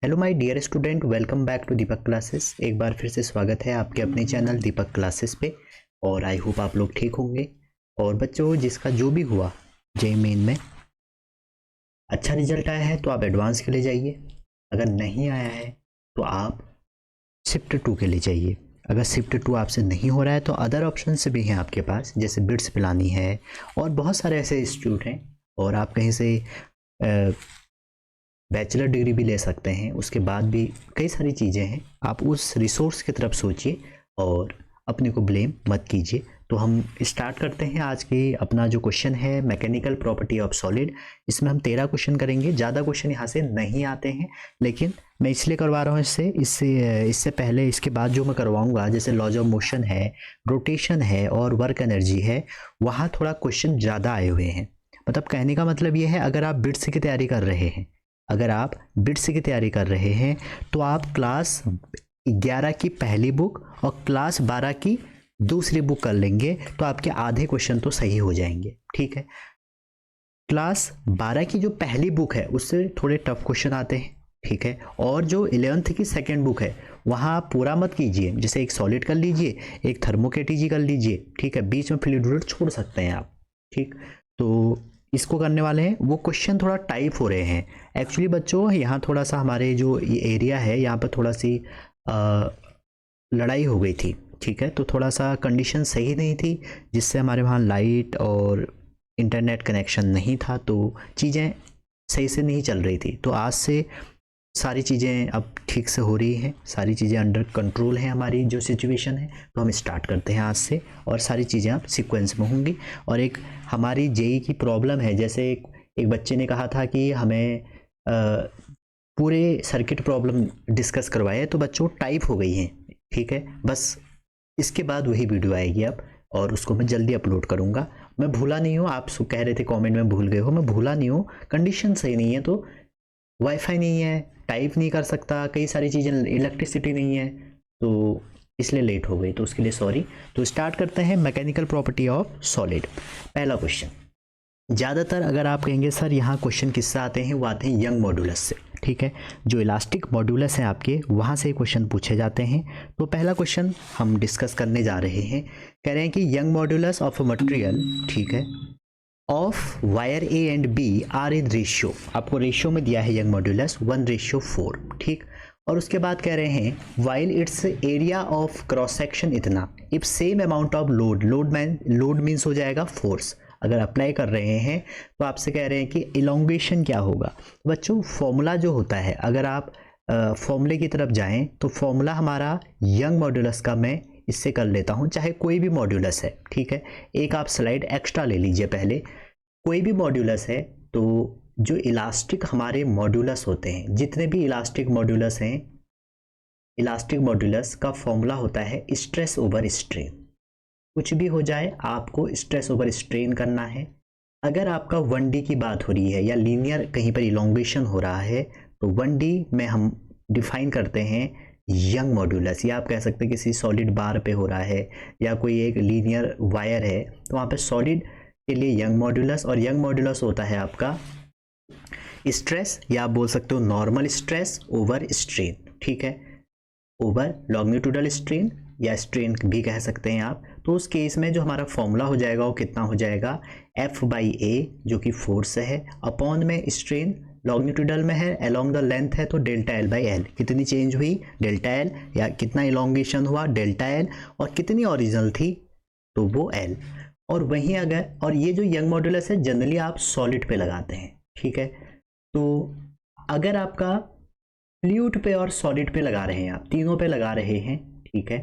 Hello my dear student, welcome back to Deepak classes. एक बार फिर से स्वागत है आपके अपने चैनल दीपक क्लासेस पे। और आई होप आप लोग ठीक होंगे। और बच्चों, जिसका जो भी हुआ जेईई मेन में अच्छा रिजल्ट आया है तो आप एडवांस के लिए जाइए। अगर नहीं आया है तो आप शिफ्ट 2 के लिए जाइए। अगर शिफ्ट 2 आपसे नहीं हो रहा है तो अदर ऑप्शन भी हैं आपके पास, जैसे बिट्स पिलानी है और बहुत सारे ऐसे इंस्टीट्यूट हैं। और आप कहीं से बैचलर डिग्री भी ले सकते हैं, उसके बाद भी कई सारी चीज़ें हैं। आप उस रिसोर्स की तरफ सोचिए और अपने को ब्लेम मत कीजिए। तो हम स्टार्ट करते हैं आज की अपना जो क्वेश्चन है, मैकेनिकल प्रॉपर्टी ऑफ सॉलिड। इसमें हम 13 क्वेश्चन करेंगे। ज़्यादा क्वेश्चन यहाँ से नहीं आते हैं, लेकिन मैं इसलिए करवा रहा हूँ इससे इससे इससे पहले इसके बाद जो मैं करवाऊँगा, जैसे लॉज ऑफ मोशन है, रोटेशन है और वर्क एनर्जी है, वहाँ थोड़ा क्वेश्चन ज़्यादा आए हुए हैं। मतलब कहने का मतलब ये है, अगर आप बिट्स की तैयारी कर रहे हैं, अगर आप बिट्स की तैयारी कर रहे हैं तो आप क्लास 11 की पहली बुक और क्लास 12 की दूसरी बुक कर लेंगे तो आपके आधे क्वेश्चन तो सही हो जाएंगे। ठीक है, क्लास 12 की जो पहली बुक है उससे थोड़े टफ क्वेश्चन आते हैं। ठीक है, और जो 11th की सेकेंड बुक है वहाँ आप पूरा मत कीजिए, जैसे एक सॉलिड कर लीजिए, एक थर्मोकेटीजी कर लीजिए। ठीक है, बीच में फ्लूइड छोड़ सकते हैं आप। ठीक, तो इसको करने वाले हैं। वो क्वेश्चन थोड़ा टाइप हो रहे हैं एक्चुअली बच्चों। यहाँ थोड़ा सा हमारे जो ये एरिया है यहाँ पर थोड़ा सी लड़ाई हो गई थी। ठीक है, तो थोड़ा सा कंडीशन सही नहीं थी, जिससे हमारे वहाँ लाइट और इंटरनेट कनेक्शन नहीं था, तो चीज़ें सही से नहीं चल रही थी। तो आज से सारी चीज़ें अब ठीक से हो रही हैं, सारी चीज़ें अंडर कंट्रोल हैं हमारी जो सिचुएशन है। तो हम स्टार्ट करते हैं आज से, और सारी चीज़ें अब सीक्वेंस में होंगी। और एक हमारी जेई की प्रॉब्लम है, जैसे एक बच्चे ने कहा था कि हमें पूरे सर्किट प्रॉब्लम डिस्कस करवाए, तो बच्चों टाइप हो गई हैं। ठीक है, बस इसके बाद वही वीडियो आएगी अब, और उसको मैं जल्दी अपलोड करूँगा। मैं भूला नहीं हूँ, आप कह रहे थे कमेंट में भूल गए हो, मैं भूला नहीं हूँ। कंडीशन सही नहीं है तो वाईफाई नहीं है, टाइप नहीं कर सकता, कई सारी चीज़ें, इलेक्ट्रिसिटी नहीं है, तो इसलिए लेट हो गई, तो उसके लिए सॉरी। तो स्टार्ट करते हैं मैकेनिकल प्रॉपर्टी ऑफ सॉलिड। पहला क्वेश्चन, ज़्यादातर अगर आप कहेंगे सर यहाँ क्वेश्चन किससे आते हैं, वो आते हैं यंग मॉड्यूलस से। ठीक है, जो इलास्टिक मॉड्यूलस हैं आपके, वहाँ से क्वेश्चन पूछे जाते हैं। तो पहला क्वेश्चन हम डिस्कस करने जा रहे हैं। कह रहे हैं कि Young modulus of a material, ठीक है, of wire A and B are in ratio. आपको रेशियो में दिया है यंग मॉड्यूलस 1:4। ठीक, और उसके बाद कह रहे हैं while its area of cross section इतना, if same amount of load means हो जाएगा फोर्स। अगर अप्लाई कर रहे हैं तो आपसे कह रहे हैं कि इलोंगेशन क्या होगा। बच्चों, फॉर्मूला जो होता है, अगर आप फॉर्मूले की तरफ जाएं तो फॉर्मूला हमारा यंग मॉड्यूलस का, मैं इससे कर लेता हूं, चाहे कोई भी मॉड्यूलस है। ठीक है, एक आप स्लाइड एक्स्ट्रा ले लीजिए पहले। कोई भी मॉड्यूलस है तो जो इलास्टिक हमारे मॉड्यूलस होते हैं, जितने भी इलास्टिक मॉड्यूलस हैं, इलास्टिक मॉड्यूलस का फॉर्मूला होता है स्ट्रेस ओवर स्ट्रेन। कुछ भी हो जाए आपको स्ट्रेस ओवर स्ट्रेन करना है। अगर आपका 1D की बात हो रही है या लीनियर कहीं पर इलोंगेशन हो रहा है, तो 1D में हम डिफाइन करते हैं यंग मॉड्यूलस, या आप कह सकते हैं किसी सॉलिड बार पे हो रहा है या कोई एक लीनियर वायर है, तो वहाँ पे सॉलिड के लिए यंग मॉड्यूलस, और यंग मॉड्यूलस होता है आपका स्ट्रेस, या आप बोल सकते हो नॉर्मल स्ट्रेस ओवर स्ट्रेन। ठीक है, ओवर लॉन्गिट्यूडल स्ट्रेन या स्ट्रेन भी कह सकते हैं आप। तो उस केस में जो हमारा फॉर्मूला हो जाएगा वो कितना हो जाएगा, F/A, जो कि फोर्स है, अपॉन में स्ट्रेन लॉन्गिट्यूडल में है, अलोंग द लेंथ है, तो डेल्टा L/L। कितनी चेंज हुई, डेल्टा L, या कितना इलोंगेशन हुआ, डेल्टा L, और कितनी ओरिजिनल थी, तो वो L। और वहीं अगर, और ये जो यंग मॉड्यूलस है जनरली आप सॉलिड पे लगाते हैं। ठीक है, तो अगर आपका फ्लूइड पे और सॉलिड पे लगा रहे हैं, आप तीनों पे लगा रहे हैं, ठीक है,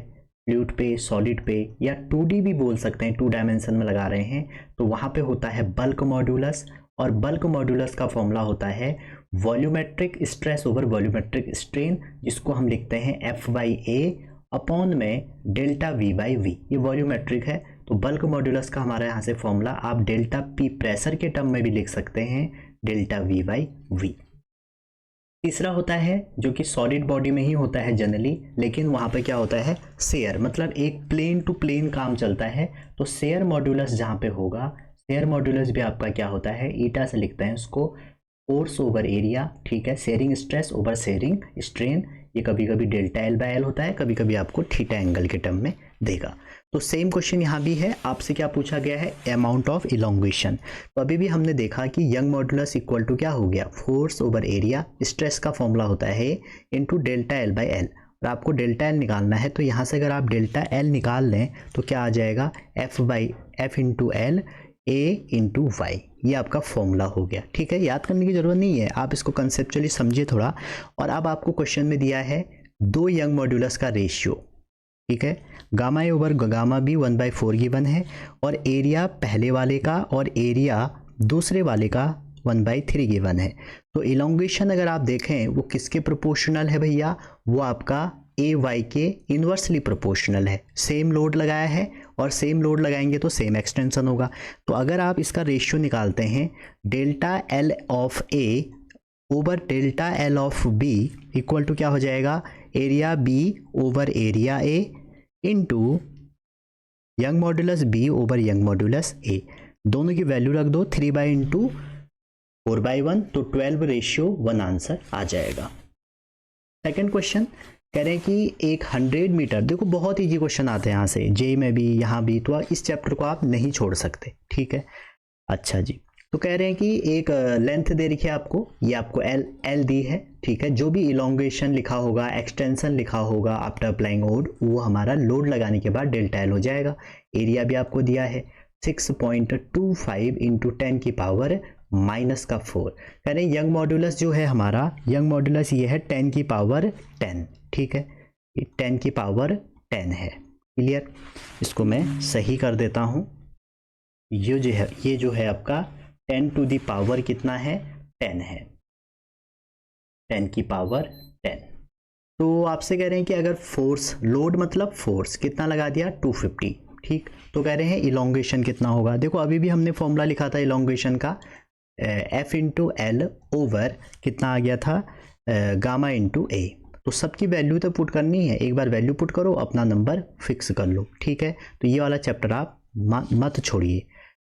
फ्लूइड पे, सॉलिड पे, या 2D भी बोल सकते हैं, 2 डायमेंशन में लगा रहे हैं, तो वहां पे होता है बल्क मॉड्यूलस। और बल्क मॉड्यूलस का फॉर्मूला होता है volumetric stress over volumetric strain, जिसको हम लिखते हैं F/A अपॉन में डेल्टा V/V। ये वॉल्यूमेट्रिक है, तो बल्क मॉड्यूलस का हमारे यहाँ से फॉर्मूला आप डेल्टा P प्रेशर के टर्म में भी लिख सकते हैं, डेल्टा V/V। तीसरा होता है जो कि सॉलिड बॉडी में ही होता है जनरली, लेकिन वहाँ पे क्या होता है, शेयर, मतलब एक प्लेन टू प्लेन काम चलता है। तो शेयर मॉड्यूलस जहाँ पे होगा, शेयर मॉड्यूलस भी आपका क्या होता है, ईटा से लिखते हैं उसको, फोर्स ओवर एरिया, ठीक है, sharing stress over sharing strain, ये कभी कभी डेल्टा एल बाय एल होता है, कभी कभी आपको थीटा एंगल के टर्म में देगा। तो सेम क्वेश्चन यहाँ भी है, आपसे क्या पूछा गया है, अमाउंट ऑफ इलोंगेशन। तो अभी भी हमने देखा कि यंग मॉडुलस इक्वल टू क्या हो गया, फोर्स ओवर एरिया, स्ट्रेस का फॉर्मूला होता है into delta L by L, और आपको डेल्टा एल निकालना है। तो यहाँ से अगर आप डेल्टा एल निकाल लें तो क्या आ जाएगा, F by F into L A into Y, ये आपका फॉर्मूला हो गया। ठीक है, याद करने की जरूरत नहीं है, आप इसको कंसेप्चुअली समझिए थोड़ा। और अब आपको क्वेश्चन में दिया है दो यंग मॉड्यूलस का रेशियो, ठीक है, gamma A over gamma B 1/4 given है, और एरिया पहले वाले का और एरिया दूसरे वाले का 1/3 गिवन है। तो इलोंगेशन अगर आप देखें वो किसके प्रोपोर्शनल है भैया, वो आपका ए वाई के इन्वर्सली प्रोपोर्शनल है। सेम लोड लगाया है और सेम लोड लगाएंगे तो सेम एक्सटेंशन होगा। तो अगर आप इसका रेशियो निकालते हैं, delta L of A over delta L of B equal to क्या हो जाएगा, area B over area A into Young modulus B over Young modulus A. दोनों की वैल्यू रख दो, 3 इंटू 4/1, तो 12 रेशियो 1 आंसर आ जाएगा। सेकेंड क्वेश्चन कह रहे हैं कि एक 100 मीटर, देखो बहुत ईजी क्वेश्चन आते हैं यहाँ से, जे में भी यहाँ भी, तो इस चैप्टर को आप नहीं छोड़ सकते। ठीक है, अच्छा जी, तो कह रहे हैं कि एक लेंथ दे रखी है आपको, ये आपको एल दी है, ठीक है, जो भी इलोंगेशन लिखा होगा, एक्सटेंशन लिखा होगा आफ्टर अप्लाइंग लोड, वो हमारा लोड लगाने के बाद डेल्टा एल हो जाएगा। एरिया भी आपको दिया है 6.25 इंटू 10 की पावर -4। कह रहे हैं यंग मॉड्यूलस जो है हमारा, यंग मॉड्यूलस ये है 10 की पावर 10, ठीक है, ये 10 की पावर 10 है। क्लियर, इसको मैं सही कर देता हूँ। ये जो है आपका 10 टू दी पावर कितना है, 10 है, 10 की पावर 10। तो आपसे कह रहे हैं कि अगर फोर्स, लोड मतलब फोर्स कितना लगा दिया, 250, ठीक, तो कह रहे हैं इलोंगेशन कितना होगा। देखो अभी भी हमने फॉर्मूला लिखा था इलोंगेशन का, एफ इंटू एल ओवर कितना आ गया था, गामा इंटू ए। तो सबकी वैल्यू तो पुट करनी है, एक बार वैल्यू पुट करो, अपना नंबर फिक्स कर लो। ठीक है, तो ये वाला चैप्टर आप मत छोड़िए।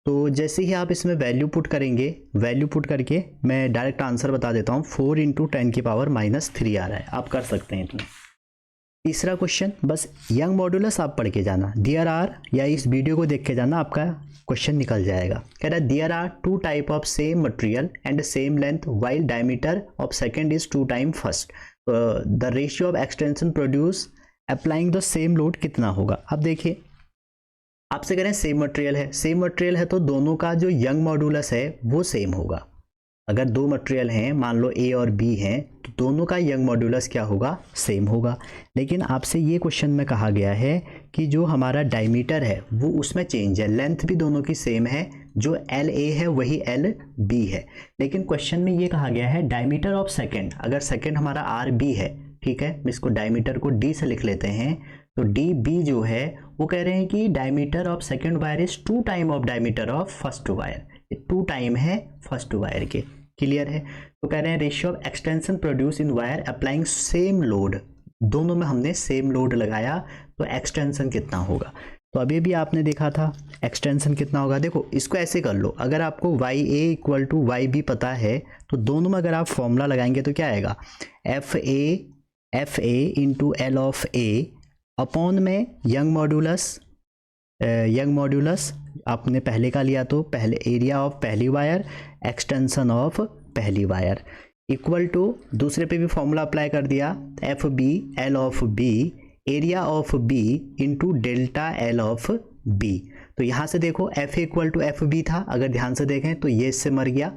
तो जैसे ही आप इसमें वैल्यू पुट करेंगे, वैल्यू पुट करके मैं डायरेक्ट आंसर बता देता हूँ, 4 इंटू 10 की पावर -3 आ रहा है, आप कर सकते हैं इतना। तीसरा क्वेश्चन, बस यंग मॉड्यूलस आप पढ़ के जाना, दियर आर, या इस वीडियो को देख के जाना, आपका क्वेश्चन निकल जाएगा। कह रहा है there are 2 type of same material and same length while diameter of second is 2 time first, the ratio of extension produce applying the same load कितना होगा। अब देखिए आपसे कह रहे हैं सेम मटेरियल है, सेम मटेरियल है तो दोनों का जो यंग मॉड्यूलस है वो सेम होगा। अगर दो मटेरियल हैं, मान लो ए और बी हैं, तो दोनों का यंग मॉड्यूलस क्या होगा, सेम होगा। लेकिन आपसे ये क्वेश्चन में कहा गया है कि जो हमारा डायमीटर है वो उसमें चेंज है, लेंथ भी दोनों की सेम है, जो एल ए है वही एल बी है। लेकिन क्वेश्चन में ये कहा गया है डायमीटर ऑफ सेकेंड, अगर सेकेंड हमारा आर बी है, ठीक है, इसको डायमीटर को डी से लिख लेते हैं, तो डी बी जो है वो कह रहे हैं कि diameter of second wire is 2 time of diameter of first wire, 2 time है फर्स्ट वायर के। क्लियर है, तो कह रहे हैं ratio of extension produce in wire applying same load, दोनों में हमने सेम लोड लगाया तो एक्सटेंशन कितना होगा। तो अभी भी आपने देखा था एक्सटेंशन कितना होगा। देखो इसको ऐसे कर लो, अगर आपको Y A equal to Y B पता है तो दोनों में अगर आप फॉर्मूला लगाएंगे तो क्या आएगा, F A into L of A upon में यंग मॉड्यूलस आपने पहले का लिया तो पहले एरिया ऑफ पहली वायर, एक्सटेंशन ऑफ पहली वायर, इक्वल टू दूसरे पे भी फॉर्मूला अप्लाई कर दिया, F B L of B area of B into delta L of B. तो यहाँ से देखो F equal to F B था, अगर ध्यान से देखें तो ये इससे मर गया,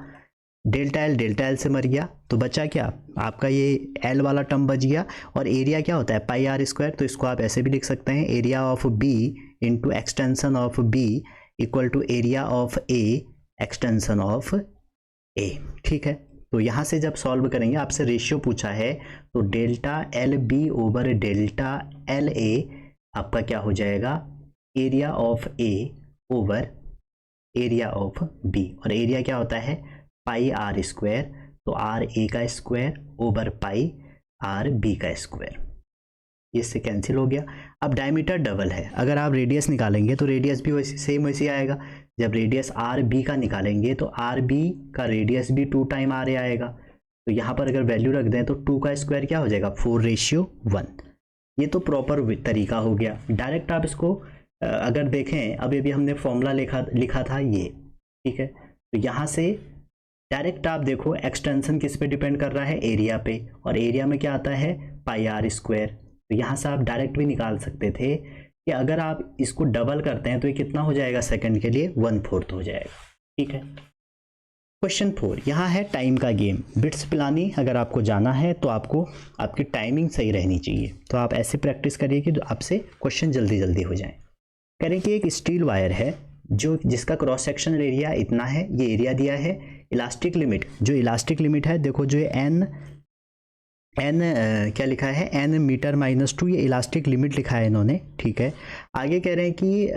डेल्टा एल से मर गया, तो बचा क्या आपका ये एल वाला टर्म बच गया। और एरिया क्या होता है, पाई आर स्क्वायर, तो इसको आप ऐसे भी लिख सकते हैं, area of B into extension of B equal to area of A extension of A. ठीक है, तो यहाँ से जब सॉल्व करेंगे, आपसे रेशियो पूछा है, तो delta L B over delta L A आपका क्या हो जाएगा, area of A over area of B, और एरिया क्या होता है पाई आर स्क्वायर, तो आर ए का square over pi R B का स्क्वायर, इससे कैंसिल हो गया। अब डायमीटर डबल है, अगर आप रेडियस निकालेंगे तो रेडियस भी वैसे सेम वैसे आएगा, जब रेडियस आर बी का निकालेंगे तो आर बी का रेडियस भी 2 टाइम आर ए आएगा। तो यहाँ पर अगर वैल्यू रख दें तो 2 का स्क्वायर क्या हो जाएगा 4:1। ये तो प्रॉपर तरीका हो गया। डायरेक्ट आप इसको अगर देखें, अभी हमने फॉर्मूला लिखा था ये, ठीक है। तो यहाँ से डायरेक्ट आप देखो एक्सटेंशन किस पे डिपेंड कर रहा है, एरिया पे, और एरिया में क्या आता है पाई आर स्क्वायर। तो यहाँ से आप डायरेक्ट भी निकाल सकते थे कि अगर आप इसको डबल करते हैं तो ये कितना हो जाएगा सेकंड के लिए 1/4 हो जाएगा, ठीक है। क्वेश्चन 4 यहाँ है टाइम का गेम। बिट्स पिलानी अगर आपको जाना है तो आपको आपकी टाइमिंग सही रहनी चाहिए। तो आप ऐसे प्रैक्टिस करिए कि आपसे क्वेश्चन जल्दी जल्दी हो जाए। कह रहे हैं कि एक स्टील वायर है जिसका क्रॉस सेक्शनल एरिया इतना है, ये एरिया दिया है। इलास्टिक लिमिट, जो इलास्टिक लिमिट है देखो, जो एन क्या लिखा है n मीटर -2, ये इलास्टिक लिमिट लिखा है इन्होंने, ठीक है। आगे कह रहे हैं कि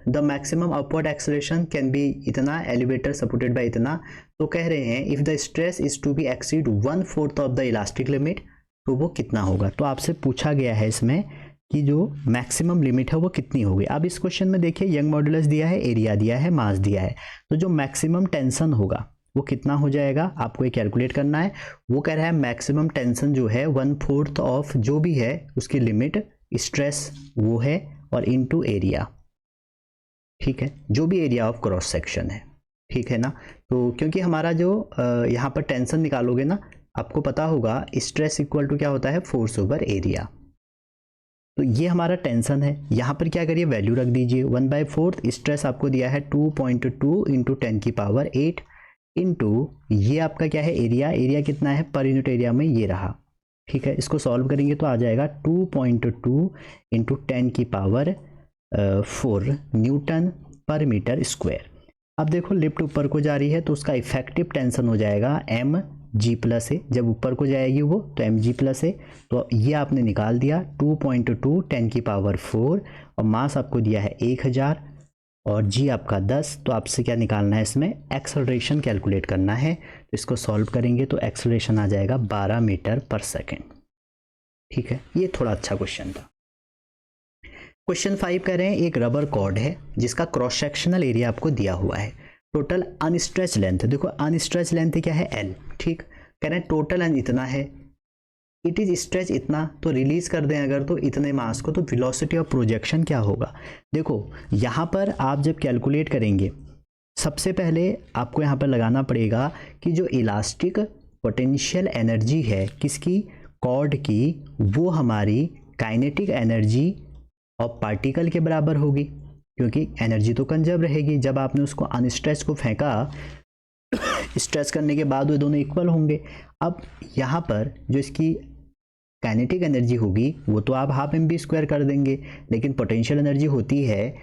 the maximum upward acceleration can be इतना, एलिवेटर सपोर्टेड बाय इतना। तो कह रहे हैं if the stress is to be exceed 1/4 of the elastic limit, तो वो कितना होगा। तो आपसे पूछा गया है इसमें कि जो मैक्सिमम लिमिट है वो कितनी होगी। अब इस क्वेश्चन में देखिए यंग मॉडुलस दिया है, एरिया दिया है, मास दिया है, तो जो मैक्सिमम टेंशन होगा वो कितना हो जाएगा आपको ये कैलकुलेट करना है। वो कह रहा है मैक्सिमम टेंशन जो है 1/4 ऑफ जो भी है उसकी लिमिट स्ट्रेस वो है, और इनटू एरिया, ठीक है, जो भी एरिया ऑफ क्रॉस सेक्शन है, ठीक है ना। तो क्योंकि हमारा जो यहाँ पर टेंशन निकालोगे ना, आपको पता होगा स्ट्रेस इक्वल टू क्या होता है फोर्स ओवर एरिया। तो ये हमारा टेंशन है, यहाँ पर क्या करिए वैल्यू रख दीजिए 1/4। स्ट्रेस आपको दिया है 2.2 × 10⁸ इंटू ये आपका क्या है एरिया, एरिया कितना है पर यूनिट एरिया में ये रहा, ठीक है। इसको सॉल्व करेंगे तो आ जाएगा 2.2 × 10⁴ न्यूटन पर मीटर स्क्वायर। अब देखो लिफ्ट ऊपर को जा रही है तो उसका इफेक्टिव टेंशन हो जाएगा mg+a, जब ऊपर को जाएगी वो तो mg+a। तो ये आपने निकाल दिया 2.2 10⁴, और मास आपको दिया है 1000 और g आपका 10। तो आपसे क्या निकालना है इसमें एक्सेलरेशन कैलकुलेट करना है। तो इसको सॉल्व करेंगे तो एक्सेलरेशन आ जाएगा 12 मीटर पर सेकेंड, ठीक है। ये थोड़ा अच्छा क्वेश्चन था। क्वेश्चन 5 कह रहे हैं एक रबर कॉर्ड है जिसका क्रॉस सेक्शनल एरिया आपको दिया हुआ है, टोटल अनस्ट्रेच लेंथ, देखो अनस्ट्रेच लेंथ क्या है L, ठीक। कह रहे हैं टोटल लेंथ इतना है, इट इज स्ट्रेच इतना, तो रिलीज कर दें अगर तो इतने मास को, तो वेलोसिटी ऑफ प्रोजेक्शन क्या होगा। देखो यहाँ पर आप जब कैलकुलेट करेंगे सबसे पहले आपको यहाँ पर लगाना पड़ेगा कि जो इलास्टिक पोटेंशियल एनर्जी है किसकी, कॉर्ड की, वो हमारी काइनेटिक एनर्जी ऑफ पार्टिकल के बराबर होगी, क्योंकि एनर्जी तो कंजर्व रहेगी। जब आपने उसको अनस्ट्रेच को फेंका, स्ट्रेच करने के बाद वो दोनों इक्वल होंगे। अब यहाँ पर जो इसकी काइनेटिक एनर्जी होगी वो तो आप ½ mv² कर देंगे, लेकिन पोटेंशियल एनर्जी होती है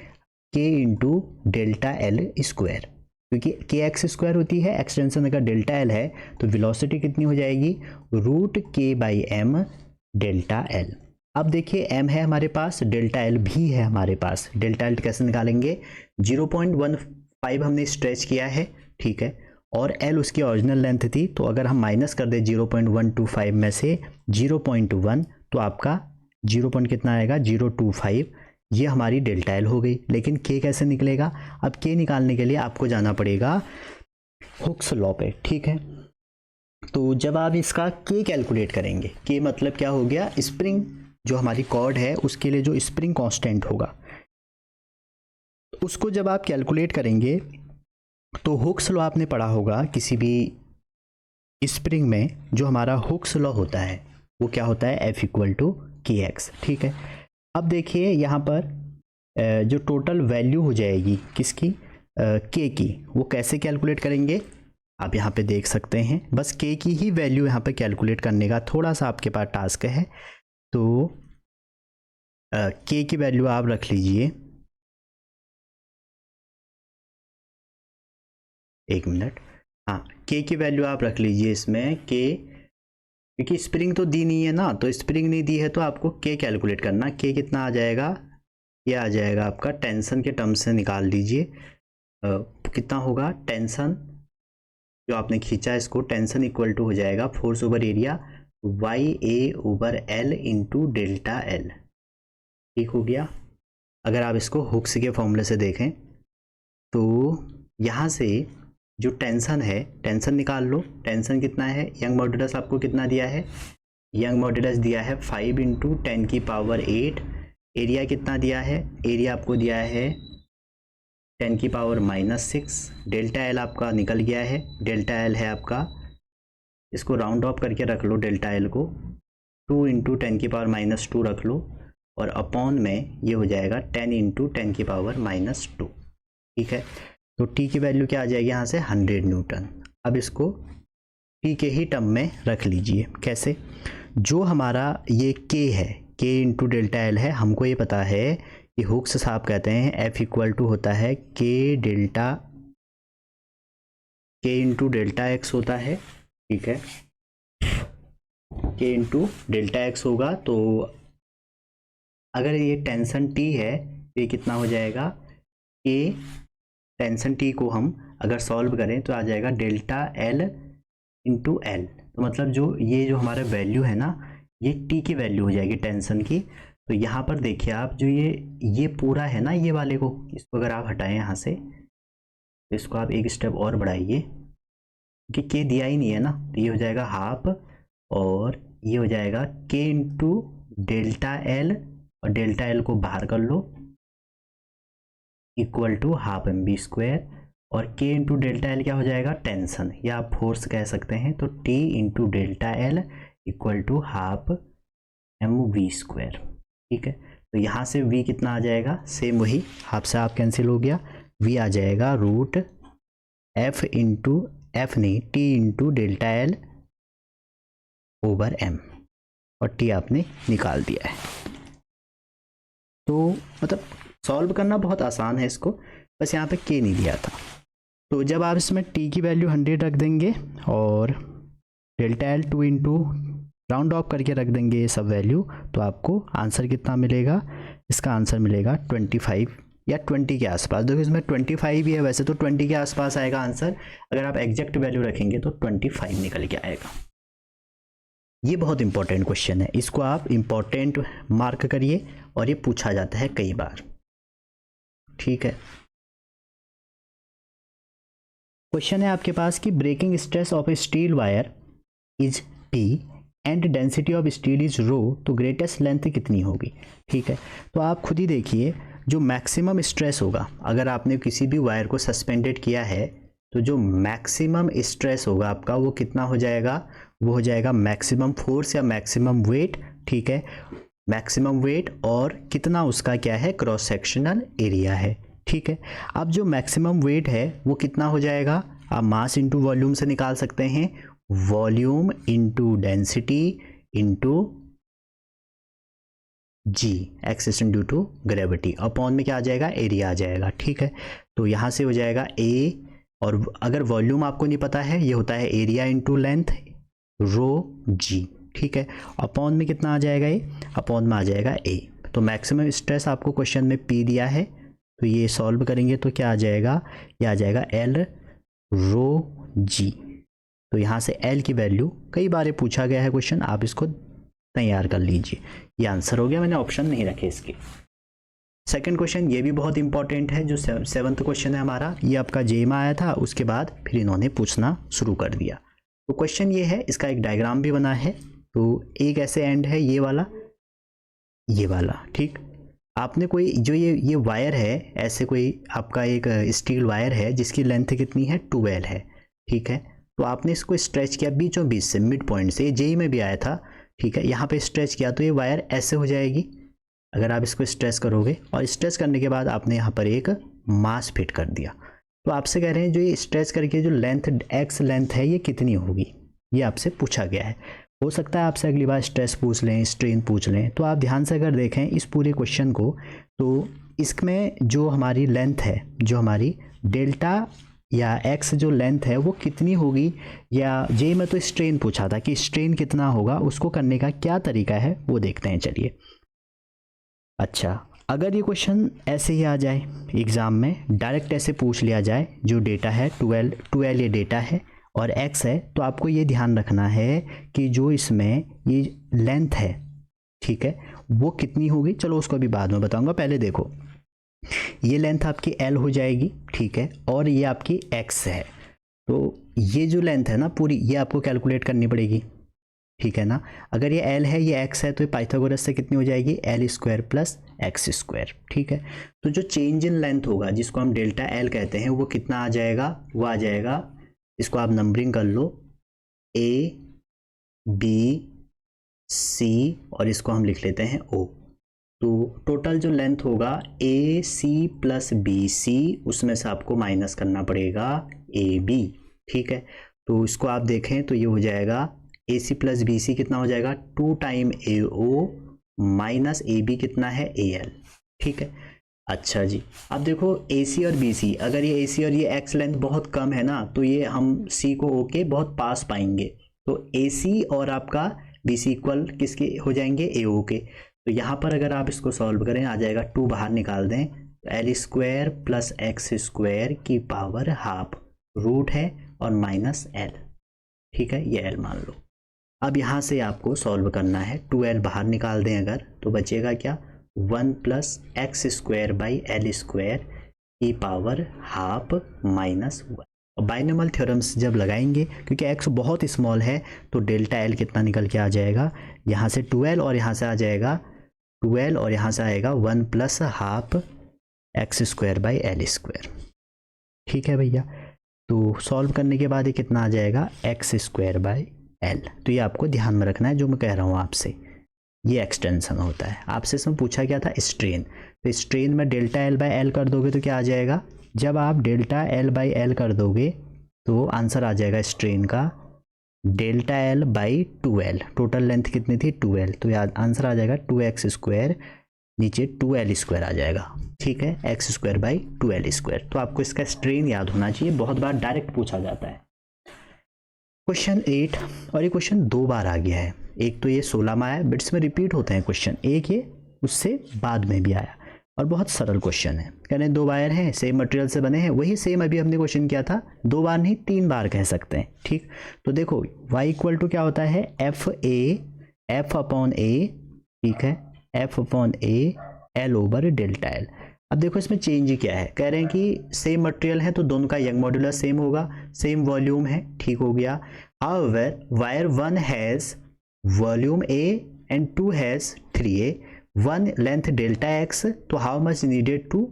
k × ΔL², क्योंकि kx² होती है, एक्सटेंशन अगर ΔL है तो वेलोसिटी कितनी हो जाएगी √k/m ΔL। अब देखिए m है हमारे पास, ΔL भी है हमारे पास। ΔL कैसे निकालेंगे, 0.15 हमने स्ट्रेच किया है, ठीक है, और L उसकी ओरिजिनल लेंथ थी, तो अगर हम माइनस कर दें 0.125 में से 0.1 तो आपका 0. कितना आएगा 0.25, ये हमारी ΔL हो गई। लेकिन K कैसे निकलेगा, अब K निकालने के लिए आपको जाना पड़ेगा हुक्स लॉ पे, ठीक है। तो जब आप इसका K कैलकुलेट करेंगे, K मतलब क्या हो गया, स्प्रिंग जो हमारी कॉर्ड है उसके लिए जो स्प्रिंग कांस्टेंट होगा, उसको जब आप कैलकुलेट करेंगे तो हुक्स लॉ आपने पढ़ा होगा किसी भी स्प्रिंग में, जो हमारा हुक्स लॉ होता है वो क्या होता है F = kx, ठीक है। अब देखिए यहाँ पर जो टोटल वैल्यू हो जाएगी किसकी, k की, वो कैसे कैलकुलेट करेंगे आप यहाँ पे देख सकते हैं। बस k की ही वैल्यू यहाँ पे कैलकुलेट करने का थोड़ा सा आपके पास टास्क है। तो k की वैल्यू आप रख लीजिए, एक मिनट, हाँ k की वैल्यू आप रख लीजिए इसमें k, क्योंकि स्प्रिंग तो दी नहीं है ना, तो स्प्रिंग नहीं दी है तो आपको k कैलकुलेट करना। k कितना आ जाएगा, ये आ जाएगा आपका टेंशन के टर्म से निकाल दीजिए, कितना होगा टेंशन जो आपने खींचा इसको, टेंशन इक्वल टू हो जाएगा force over area YA/L × ΔL, ठीक हो गया। अगर आप इसको हुक्स के फॉर्मूले से देखें तो यहाँ से जो टेंशन है, टेंशन निकाल लो। टेंशन कितना है, यंग मॉड्यूलस आपको कितना दिया है, यंग मॉड्यूलस दिया है 5 × 10⁸। एरिया कितना दिया है, एरिया आपको दिया है 10⁻⁻6। डेल्टा एल आपका निकल गया है, डेल्टा एल है आपका, इसको राउंड ऑफ करके रख लो, डेल्टा एल को 2 × 10⁻⁻2 रख लो, और अपॉन में ये हो जाएगा 10 × 10⁻⁻2। ठीक है, तो टी की वैल्यू क्या आ जाएगी यहाँ से 100 न्यूटन। अब इसको टी के ही टर्म में रख लीजिए। कैसे, जो हमारा ये के है, के इंटू डेल्टा एल है, हमको ये पता है कि हुक्स साहब कहते हैं एफ इक्वल टू होता है के इंटू डेल्टा एक्स होता है। ठीक है, के इंटू डेल्टा एक्स होगा। तो अगर ये टेंशन टी है तो ये कितना हो जाएगा, के टेंशन टी को हम अगर सॉल्व करें तो आ जाएगा डेल्टा एल इंटू एल। तो मतलब जो हमारा वैल्यू है ना, ये टी की वैल्यू हो जाएगी टेंशन की। तो यहाँ पर देखिए आप, जो ये पूरा है ना, ये वाले को, इसको अगर आप हटाएं यहाँ से, तो इसको आप एक स्टेप और बढ़ाइए, क्योंकि के दिया ही नहीं है ना, तो ये हो जाएगा हाफ, और ये हो जाएगा के इंटू डेल्टा एल, और डेल्टा एल को बाहर कर लो, इक्वल टू ½ mv², और के इंटू डेल्टा एल क्या हो जाएगा, टेंशन, या आप फोर्स कह सकते हैं। तो T into delta L equal to ½ mv²। ठीक है, तो यहाँ से v कितना आ जाएगा, सेम वही हाफ से हाफ कैंसिल हो गया, v आ जाएगा √f इंटू एफ नहीं, t into delta L over m, और t आपने निकाल दिया है। तो मतलब सॉल्व करना बहुत आसान है इसको, बस यहाँ पे k नहीं दिया था। तो जब आप इसमें t की वैल्यू 100 रख देंगे और delta L 2 into round of करके रख देंगे ये सब वैल्यू, तो आपको आंसर कितना मिलेगा, इसका आंसर मिलेगा 25 या 20 के आसपास। देखो इसमें 25 ही है, वैसे तो 20 के आसपास आएगा आंसर, अगर आप एग्जैक्ट वैल्यू रखेंगे तो 25 निकल के आएगा। ये बहुत इंपॉर्टेंट क्वेश्चन है, इसको आप इंपॉर्टेंट मार्क करिए, और ये पूछा जाता है कई बार। ठीक है, क्वेश्चन है आपके पास कि breaking stress of a steel wire is T and density of steel is rho, तो ग्रेटेस्ट लेंथ कितनी होगी। ठीक है, तो आप खुद ही देखिए, जो मैक्सिमम स्ट्रेस होगा, अगर आपने किसी भी वायर को सस्पेंडेड किया है, तो जो मैक्सिमम स्ट्रेस होगा आपका वो कितना हो जाएगा, वो हो जाएगा मैक्सिमम फोर्स या मैक्सिमम वेट। ठीक है, मैक्सिमम वेट और कितना उसका क्या है, क्रॉस सेक्शनल एरिया है। ठीक है, अब जो मैक्सिमम वेट है वो कितना हो जाएगा, आप मास इंटू वॉल्यूम से निकाल सकते हैं, volume into density into G acceleration due to gravity, upon में क्या आ जाएगा, एरिया आ जाएगा। ठीक है, तो यहाँ से हो जाएगा ए, और अगर वॉल्यूम आपको नहीं पता है, ये होता है एरिया इंटू लेंथ रो जी। ठीक है, अपॉन में कितना आ जाएगा, ये अपॉन में आ जाएगा ए। तो मैक्सिमम स्ट्रेस आपको क्वेश्चन में पी दिया है, तो ये सॉल्व करेंगे तो क्या आ जाएगा, ये आ जाएगा एल रो जी। तो यहाँ से एल की वैल्यू कई बार पूछा गया है क्वेश्चन, आप इसको तैयार कर लीजिए। ये आंसर हो गया, मैंने ऑप्शन नहीं रखे इसके। सेकंड क्वेश्चन ये भी बहुत इंपॉर्टेंट है, जो 7th क्वेश्चन है हमारा, ये आपका जे में आया था, उसके बाद फिर इन्होंने पूछना शुरू कर दिया। तो क्वेश्चन ये है, इसका एक डायग्राम भी बना है। तो एक ऐसे एंड है ये वाला, ये वाला। ठीक, आपने कोई जो ये वायर है, ऐसे कोई आपका एक स्टील वायर है जिसकी लेंथ कितनी है, 12 है। ठीक है, तो आपने इसको स्ट्रेच किया बीचों बीच से, मिड पॉइंट से, ये जेई में भी आया था। ठीक है, यहाँ पे स्ट्रेच किया तो ये वायर ऐसे हो जाएगी अगर आप इसको स्ट्रेच करोगे, और स्ट्रेच करने के बाद आपने यहाँ पर एक मास फिट कर दिया। तो आपसे कह रहे हैं जो ये स्ट्रेच करके जो लेंथ एक्स लेंथ है ये कितनी होगी, ये आपसे पूछा गया है। हो सकता है आपसे अगली बार स्ट्रेस पूछ लें, स्ट्रेन पूछ लें। तो आप ध्यान से अगर देखें इस पूरे क्वेश्चन को, तो इसमें जो हमारी लेंथ है, जो हमारी डेल्टा या एक्स जो लेंथ है वो कितनी होगी, या जे में तो स्ट्रेन पूछा था कि स्ट्रेन कितना होगा, उसको करने का क्या तरीका है वो देखते हैं। चलिए, अच्छा, अगर ये क्वेश्चन ऐसे ही आ जाए एग्ज़ाम में, डायरेक्ट ऐसे पूछ लिया जाए, जो डेटा है 12 ये डेटा है और x है, तो आपको ये ध्यान रखना है कि जो इसमें ये लेंथ है, ठीक है, वो कितनी होगी। चलो उसको अभी बाद में बताऊंगा, पहले देखो ये लेंथ आपकी l हो जाएगी, ठीक है, और ये आपकी x है। तो ये जो लेंथ है ना पूरी, ये आपको कैलकुलेट करनी पड़ेगी, ठीक है ना। अगर ये l है, ये x है, तो ये पाइथागोरस से कितनी हो जाएगी, l square plus x square, ठीक है। तो जो चेंज इन लेंथ होगा, जिसको हम डेल्टा l कहते हैं, वो कितना आ जाएगा, वो आ जाएगा, इसको आप नंबरिंग कर लो, a b c और इसको हम लिख लेते हैं o। तो टोटल जो लेंथ होगा ए सी प्लस बी सी, उसमें से आपको माइनस करना पड़ेगा ए बी, ठीक है। तो इसको आप देखें तो ये हो जाएगा ए सी प्लस बी सी कितना हो जाएगा, 2 time A O minus A B कितना है, ए एल, ठीक है। अच्छा जी, अब देखो ए सी और बी सी, अगर ये ए सी और ये एक्स लेंथ बहुत कम है ना, तो ये हम सी को ओ के बहुत पास पाएंगे। तो ए सी और आपका बी सी इक्वल किसके हो जाएंगे, ए ओ के। तो यहाँ पर अगर आप इसको सॉल्व करें, आ जाएगा 2 बाहर निकाल दें, तो L square plus x square की पावर हाफ, रूट है और माइनस एल, ठीक है, ये एल मान लो। अब यहाँ से आपको सॉल्व करना है, 2l बाहर निकाल दें अगर, तो बचेगा क्या, 1 plus x square by L square की पावर हाफ माइनस 1। और बाइनोमियल थ्योरम्स जब लगाएंगे, क्योंकि x बहुत स्मॉल है, तो डेल्टा l कितना निकल के आ जाएगा, यहाँ से 2l और यहाँ से आ जाएगा 2l और यहाँ से आएगा 1 plus half x square by L square, ठीक है भैया। तो सॉल्व करने के बाद ये कितना आ जाएगा, एक्स स्क्वायर बाई एल। तो ये आपको ध्यान में रखना है जो मैं कह रहा हूँ आपसे, ये एक्सटेंशन होता है। आपसे इसमें पूछा गया था स्ट्रेन, तो स्ट्रेन में डेल्टा एल बाई एल कर दोगे तो क्या आ जाएगा, जब आप डेल्टा एल बाई एल कर दोगे तो आंसर आ जाएगा स्ट्रेन का delta L by 2l। Total length कितनी थी, 2l, तो याद आंसर आ जाएगा 2x स्क्वायर, नीचे 2l स्क्वायर आ जाएगा, ठीक है, x square by 2l square. तो आपको इसका स्ट्रेन याद होना चाहिए, बहुत बार डायरेक्ट पूछा जाता है। क्वेश्चन 8, और ये क्वेश्चन 2 बार आ गया है, एक तो ये 16 में आया, बिट्स में रिपीट होते हैं क्वेश्चन, एक ये उससे बाद में भी आया, और बहुत सरल क्वेश्चन है। कह रहे हैं 2 वायर हैं, सेम मटेरियल से बने हैं, वही सेम अभी हमने क्वेश्चन किया था, 2 बार नहीं 3 बार कह सकते हैं, ठीक। तो देखो y इक्वल टू क्या होता है, एफ अपॉन ए, ठीक है, F upon A L over delta L. अब देखो इसमें चेंज क्या है, कह रहे हैं कि सेम मटेरियल है तो दोनों का यंग मॉड्यूलस सेम होगा, सेम वॉल्यूम है, ठीक हो गया। However wire 1 has volume A and 2 has 3a, 1 length delta X, तो how much needed to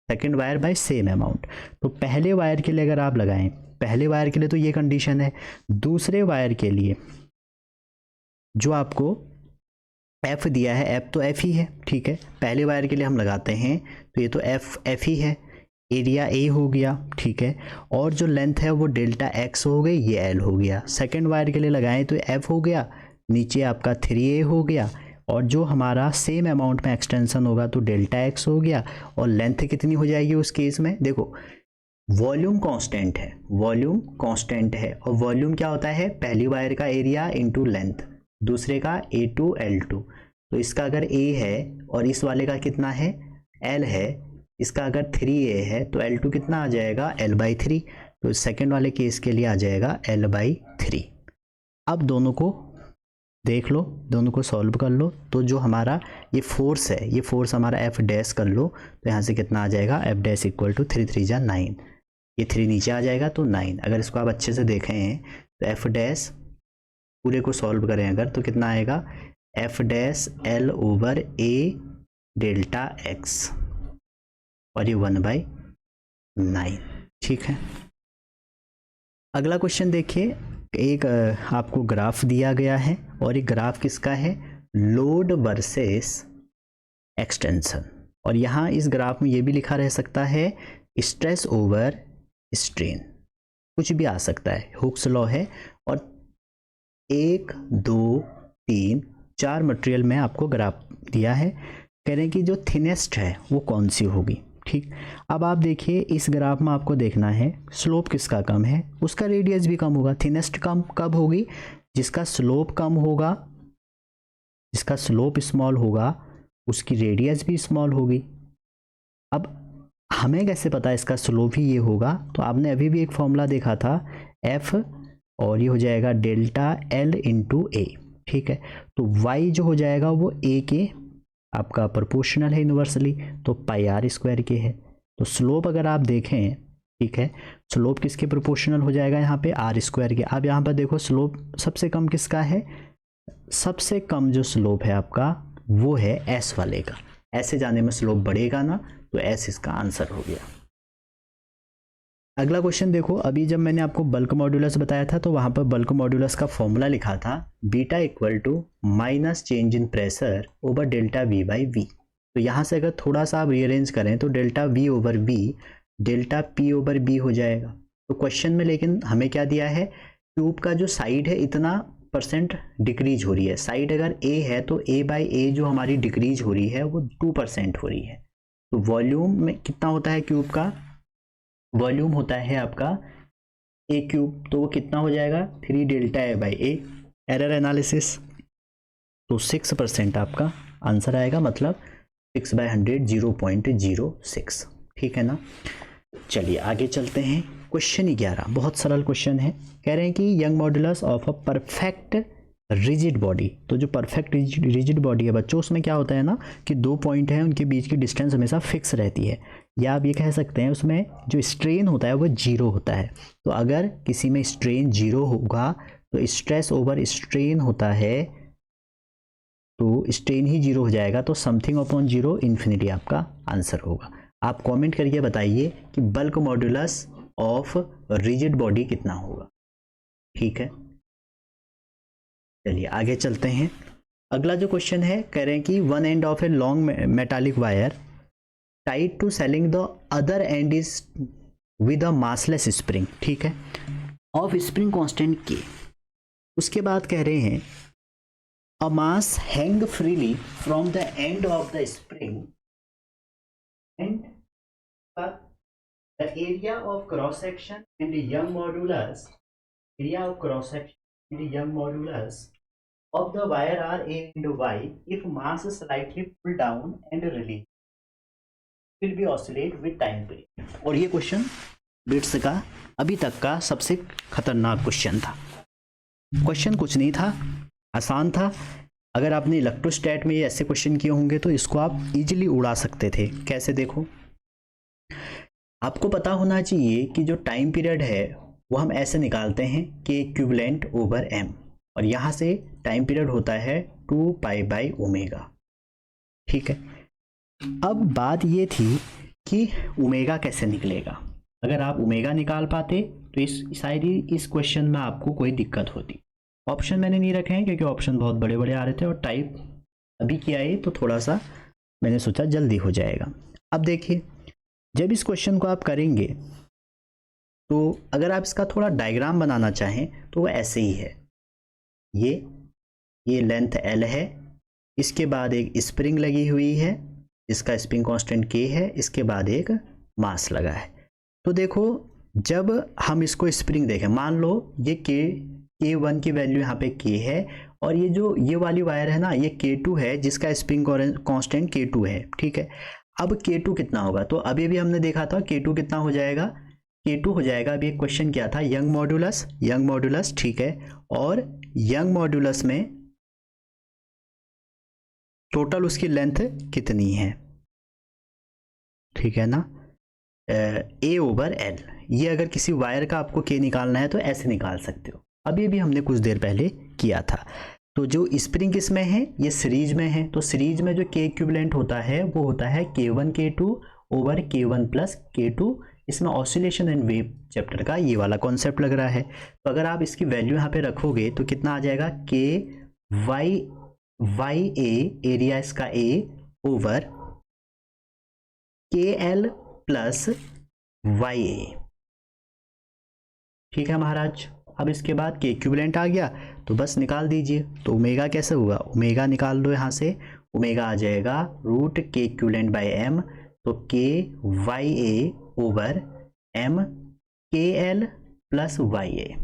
second wire by same amount. तो पहले वायर के लिए अगर आप लगाएं, पहले वायर के लिए तो ये कंडीशन है, दूसरे वायर के लिए जो आपको एफ दिया है, एफ तो एफ ही है, ठीक है, पहले वायर के लिए हम लगाते हैं तो ये तो एफ ही है, एरिया ए हो गया, ठीक है, और जो लेंथ है वो डेल्टा एक्स हो गई, ये एल हो गया। सेकेंड वायर के लिए लगाएं तो एफ हो गया, नीचे आपका 3a हो गया, और जो हमारा सेम अमाउंट में एक्सटेंशन होगा तो डेल्टा एक्स हो गया, और लेंथ कितनी हो जाएगी उस केस में, देखो वॉल्यूम कांस्टेंट है, वॉल्यूम कांस्टेंट है, और वॉल्यूम क्या होता है, पहली वायर का एरिया इनटू लेंथ, दूसरे का A2 L2। तो इसका अगर A है और इस वाले का कितना है, L है, इसका अगर 3a है तो L2 कितना आ जाएगा, L/3। तो सेकंड वाले केस के लिए आ जाएगा L/3। अब दोनों को देख लो, दोनों को सॉल्व कर लो, तो जो हमारा ये फोर्स है, ये फोर्स हमारा F डैश कर लो, तो यहाँ से कितना आ जाएगा, F डैश इक्वल टू 3 3 जा 9, ये 3 नीचे आ जाएगा तो 9। अगर इसको आप अच्छे से देखें तो F डैश पूरे को सॉल्व करें अगर, तो कितना आएगा, F dash L/A delta x, और ये 1/9, ठीक है। अगला क्वेश्चन देखिए, एक आपको ग्राफ दिया गया है, और ये ग्राफ किसका है, लोड वर्सेस एक्सटेंशन, और यहाँ इस ग्राफ में ये भी लिखा रह सकता है स्ट्रेस ओवर स्ट्रेन, कुछ भी आ सकता है, हुक्स लॉ है। और 1 2 3 4 मटेरियल में आपको ग्राफ दिया है, कह रहे हैं कि जो थिनेस्ट है वो कौन सी होगी, ठीक। अब आप देखिए इस ग्राफ में आपको देखना है स्लोप किसका कम है, उसका रेडियस भी कम होगा। थिनेस्ट कम कब होगी, जिसका स्लोप कम होगा, जिसका स्लोप स्मॉल होगा उसकी रेडियस भी स्मॉल होगी। अब हमें कैसे पता इसका स्लोप ही ये होगा, तो आपने अभी भी एक फॉर्मूला देखा था, एफ और ये हो जाएगा डेल्टा एल इंटू ए, ठीक है। तो y जो हो जाएगा वो a के आपका प्रोपोर्शनल है इन्वर्सली, तो पाई r स्क्वायर के है। तो स्लोप अगर आप देखें, ठीक है, स्लोप किसके प्रोपोर्शनल हो जाएगा यहाँ पे, आर स्क्वायर के। अब यहाँ पर देखो स्लोप सबसे कम किसका है, सबसे कम जो स्लोप है आपका वो है एस वाले का। ऐसे जाने में स्लोप बढ़ेगा ना, तो एस इसका आंसर हो गया। अगला क्वेश्चन देखो, अभी जब मैंने आपको बल्क मॉड्यूलस बताया था तो वहां पर बल्क मॉड्यूलस का फॉर्मूला लिखा था beta equal to minus change in pressure over delta V by V. तो यहाँ से अगर थोड़ा सा आप रीअरेंज करें तो delta V over V delta P over B हो जाएगा। तो क्वेश्चन में लेकिन हमें क्या दिया है, ट्यूब का जो साइड है इतना परसेंट डिक्रीज हो रही है। साइड अगर ए है तो ए बाई ए जो हमारी डिक्रीज हो रही है वो 2% हो रही है। तो वॉल्यूम में कितना होता है क्यूब का, वॉल्यूम होता है आपका ए क्यूब, तो वो कितना हो जाएगा 3 delta A by A. Error analysis, तो 6% आपका आंसर आएगा, मतलब 6/100 0.06, ठीक है ना। चलिए आगे चलते हैं। क्वेश्चन 11 बहुत सरल क्वेश्चन है। कह रहे हैं कि Young modulus of a perfect rigid body. तो जो परफेक्ट रिजिड बॉडी है बच्चों, उसमें क्या होता है ना कि 2 पॉइंट है, उनके बीच की डिस्टेंस हमेशा फिक्स रहती है, या आप ये कह सकते हैं उसमें जो स्ट्रेन होता है वो 0 होता है। तो अगर किसी में स्ट्रेन 0 होगा तो स्ट्रेस ओवर स्ट्रेन होता है, तो स्ट्रेन ही 0 हो जाएगा, तो समथिंग अपॉन 0 इन्फिनिटी आपका आंसर होगा। आप कमेंट करके बताइए कि bulk modulus of rigid body कितना होगा, ठीक है। चलिए आगे चलते हैं। अगला जो क्वेश्चन है, कह रहे हैं कि one end of a long metallic wire tied to ceiling the other end is with a massless spring, ठीक है, ऑफ स्प्रिंग कांस्टेंट के। उसके बाद कह रहे हैं a mass hang freely from the end of the spring and the area of cross section and Young modulus, area of cross section and Young modulus of the wire are A and Y if mass is slightly pulled down and released will be oscillate with time period। और ये question bits का अभी तक का सबसे खतरनाक question था। Question कुछ नहीं था, आसान था। अगर आपने इलेक्ट्रोस्टैट में ये ऐसे क्वेश्चन किए होंगे तो इसको आप इजीली उड़ा सकते थे। कैसे, देखो, आपको पता होना चाहिए कि जो टाइम पीरियड है वो हम ऐसे निकालते हैं कि इक्विवेलेंट ओवर m, और यहाँ से टाइम पीरियड होता है 2 पाई बाई ओमेगा, ठीक है। अब बात ये थी कि ओमेगा कैसे निकलेगा। अगर आप ओमेगा निकाल पाते तो इस क्वेश्चन में आपको कोई दिक्कत होती। ऑप्शन मैंने नहीं रखे हैं क्योंकि ऑप्शन बहुत बड़े बड़े आ रहे थे, और टाइप अभी किया है तो थोड़ा सा मैंने सोचा जल्दी हो जाएगा। अब देखिए, जब इस क्वेश्चन को आप करेंगे तो अगर आप इसका थोड़ा डायग्राम बनाना चाहें तो वो ऐसे ही है। ये लेंथ L है, इसके बाद एक स्प्रिंग लगी हुई है, इसका स्प्रिंग कांस्टेंट K है, इसके बाद एक मास लगा है। तो देखो, जब हम इसको स्प्रिंग देखें, मान लो ये K1 की वैल्यू यहाँ पे K है, और ये जो ये वाली वायर है ना, ये K2 है जिसका स्प्रिंग कांस्टेंट K2 है, ठीक है। अब K2 कितना होगा, तो अभी भी हमने देखा था K2 कितना हो जाएगा, K2 हो जाएगा। अभी एक क्वेश्चन क्या था, यंग मॉड्यूलस, ठीक है, और यंग मॉड्यूलस में टोटल उसकी लेंथ कितनी है, ठीक है ना, A ओवर L। ये अगर किसी वायर का आपको K निकालना है तो ऐसे निकाल सकते हो। अभी भी हमने कुछ देर पहले किया था। तो जो स्प्रिंग किसमें है, ये सीरीज में है, तो सीरीज में जो K इक्विवेलेंट होता है वो होता है K1 K2 over K1 plus K2। इसमें ऑसिलेशन एंड वेव चैप्टर का ये वाला कॉन्सेप्ट लग रहा है। तो अगर आप इसकी वैल्यू यहाँ पे रखोगे तो कितना आ जाएगा, वाई ए, एरिया इसका A over KL plus Y A, ठीक है महाराज। अब इसके बाद K इक्विवेलेंट आ गया तो बस निकाल दीजिए। तो ओमेगा कैसे होगा, ओमेगा निकाल दो यहाँ से, ओमेगा आ जाएगा root K equivalent by M, तो K Y A over M KL plus Y A.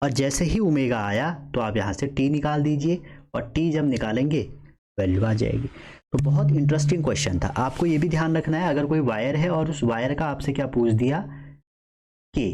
और जैसे ही ओमेगा आया तो आप यहाँ से T निकाल दीजिए, और T जब निकालेंगे वैल्यू आ जाएगी। तो बहुत इंटरेस्टिंग क्वेश्चन था। आपको ये भी ध्यान रखना है, अगर कोई वायर है और उस वायर का आपसे क्या पूछ दिया K,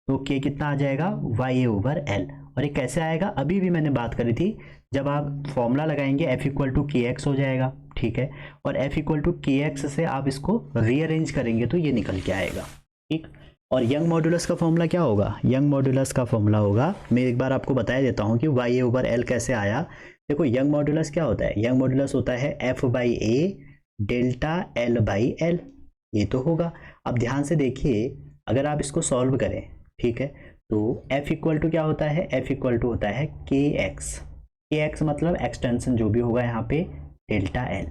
तो K कितना आ जाएगा, वाई ए ओवर L। और ये कैसे आएगा, अभी भी मैंने बात करी थी, जब आप फॉर्मूला लगाएंगे F इक्वल टू के एक्स हो जाएगा, ठीक है, और F इक्वल टू के एक्स से आप इसको रीअरेंज करेंगे तो ये निकल के आएगा, ठीक। और यंग मॉड्यूलस का फॉर्मूला क्या होगा, यंग मॉड्यूलस का फॉर्मूला होगा, मैं एक बार आपको बता देता हूँ कि YA ओवर L कैसे आया। देखो यंग मॉड्यूलस क्या होता है, यंग मॉड्यूलस होता है F by A delta L by L, ये तो होगा। अब ध्यान से देखिए, अगर आप इसको सॉल्व करें, ठीक है, तो F इक्वल टू क्या होता है, F इक्वल टू होता है के एक्स मतलब एक्सटेंशन जो भी होगा यहाँ पे डेल्टा L,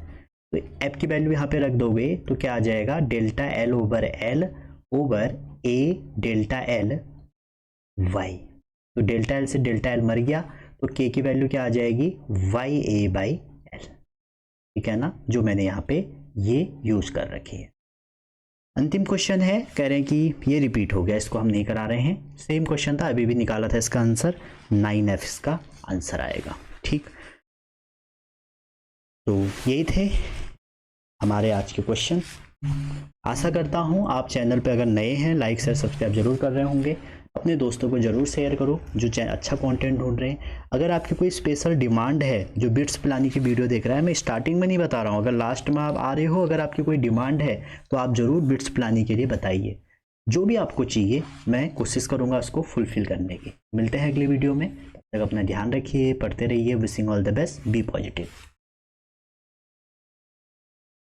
तो F की वैल्यू यहाँ पे रख दोगे तो क्या आ जाएगा, delta L over A delta L Y, तो डेल्टा L से डेल्टा L मर गया, तो K की वैल्यू क्या आ जाएगी, YA बाई L, ठीक है ना, जो मैंने यहाँ पे ये यूज कर रखी है। अंतिम क्वेश्चन है, कह रहे हैं कि ये रिपीट हो गया, इसको हम नहीं करा रहे हैं, सेम क्वेश्चन था, अभी भी निकाला था इसका आंसर, 9F इसका आंसर आएगा, ठीक। तो यही थे हमारे आज के क्वेश्चन। आशा करता हूँ आप चैनल पे अगर नए हैं लाइक शेयर सब्सक्राइब जरूर कर रहे होंगे, अपने दोस्तों को जरूर शेयर करो जो अच्छा कंटेंट ढूंढ रहे हैं। अगर आपकी कोई स्पेशल डिमांड है जो बिट्स प्लानिंग की वीडियो देख रहा है, मैं स्टार्टिंग में नहीं बता रहा हूँ, अगर लास्ट में आप आ रहे हो, अगर आपकी कोई डिमांड है तो आप ज़रूर बिट्स प्लानिंग के लिए बताइए, जो भी आपको चाहिए मैं कोशिश करूँगा उसको फुलफिल करने की। मिलते हैं अगली वीडियो में, तब तक अपना ध्यान रखिए, पढ़ते रहिए, wishing all the best, be positive.